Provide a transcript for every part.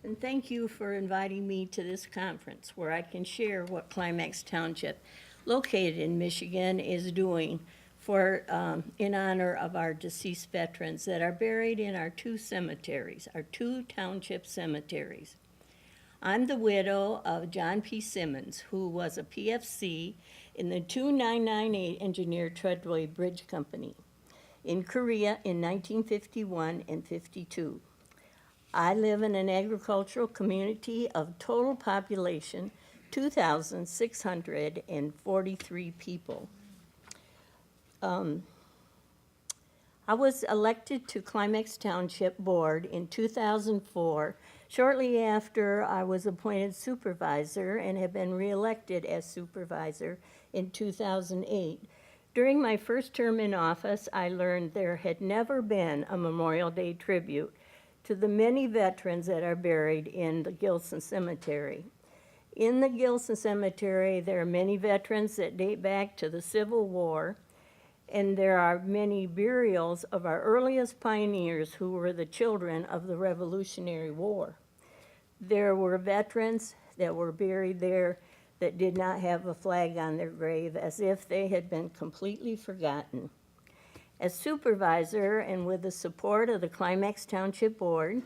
and thank you for inviting me to this conference where I can share what Climax Township, located in Michigan, is doing for, in honor of our deceased veterans that are buried in our two cemeteries, our two township cemeteries. I'm the widow of John P. Simmons, who was a PFC in the 2998 Engineer Treadway Bridge Company in Korea in 1951 and 52. I live in an agricultural community of total population 2,643 people. I was elected to Climax Township Board in 2004, shortly after I was appointed supervisor and have been reelected as supervisor in 2008. During my first term in office, I learned there had never been a Memorial Day tribute to the many veterans that are buried in the Gilson Cemetery. In the Gilson Cemetery, there are many veterans that date back to the Civil War, and there are many burials of our earliest pioneers who were the children of the Revolutionary War. There were veterans that were buried there that did not have a flag on their grave, as if they had been completely forgotten. As supervisor and with the support of the Climax Township Board,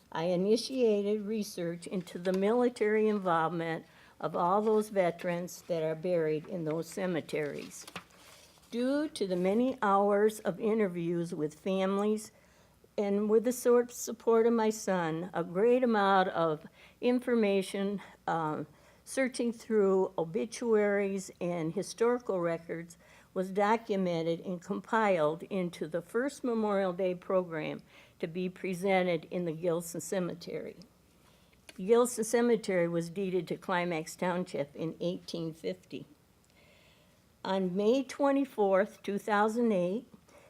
I initiated research into the military involvement of all those veterans that are buried in those cemeteries. Due to the many hours of interviews with families and with the support of my son, a great amount of information, searching through obituaries and historical records was documented and compiled into the first Memorial Day program to be presented in the Gilson Cemetery. Gilson Cemetery was deeded to Climax Township in 1850. On May 24th, 2008,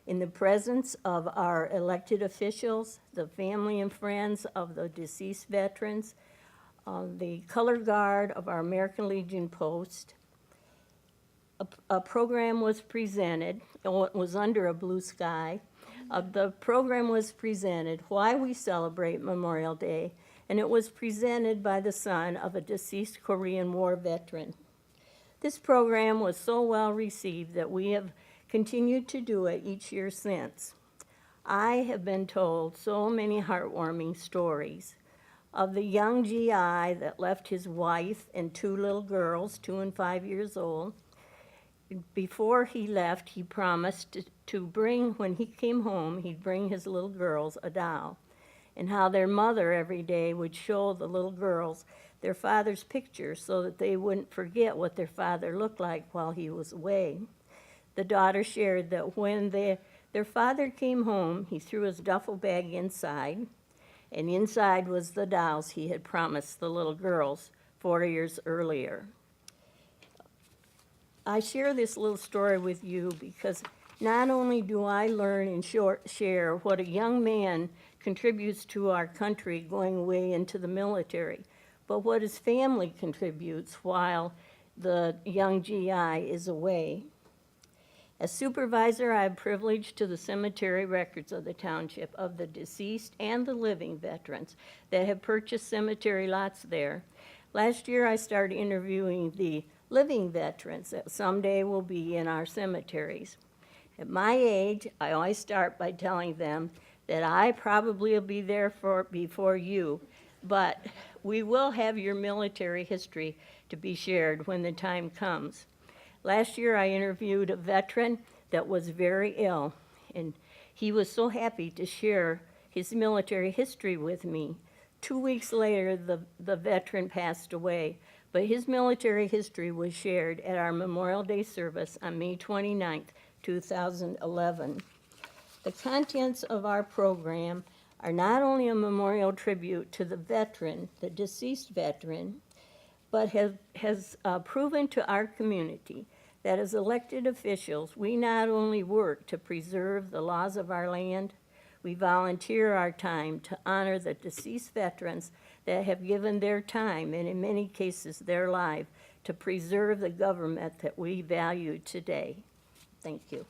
in the presence of our elected officials, the family and friends of the deceased veterans, the color guard of our American Legion post, a program was presented. It was under a blue sky. The program was presented, Why We Celebrate Memorial Day, and it was presented by the son of a deceased Korean War veteran. This program was so well received that we have continued to do it each year since. I have been told so many heartwarming stories of the young GI that left his wife and two little girls, 2 and 5 years old. Before he left, he promised to bring, when he came home, he'd bring his little girls a doll, and how their mother every day would show the little girls their father's picture so that they wouldn't forget what their father looked like while he was away. The daughter shared that when their father came home, he threw his duffel bag inside, and inside was the dolls he had promised the little girls 4 years earlier. I share this little story with you because not only do I learn and share what a young man contributes to our country going away into the military, but what his family contributes while the young GI is away. As supervisor, I am privileged to the cemetery records of the township of the deceased and the living veterans that have purchased cemetery lots there. Last year, I started interviewing the living veterans that someday will be in our cemeteries. At my age, I always start by telling them that I probably will be there before you, but we will have your military history to be shared when the time comes. Last year, I interviewed a veteran that was very ill, and he was so happy to share his military history with me. 2 weeks later, the veteran passed away, but his military history was shared at our Memorial Day service on May 29th, 2011. The contents of our program are not only a memorial tribute to the veteran, the deceased veteran, but has proven to our community that as elected officials, we not only work to preserve the laws of our land, we volunteer our time to honor the deceased veterans that have given their time, and in many cases their life, to preserve the government that we value today. Thank you.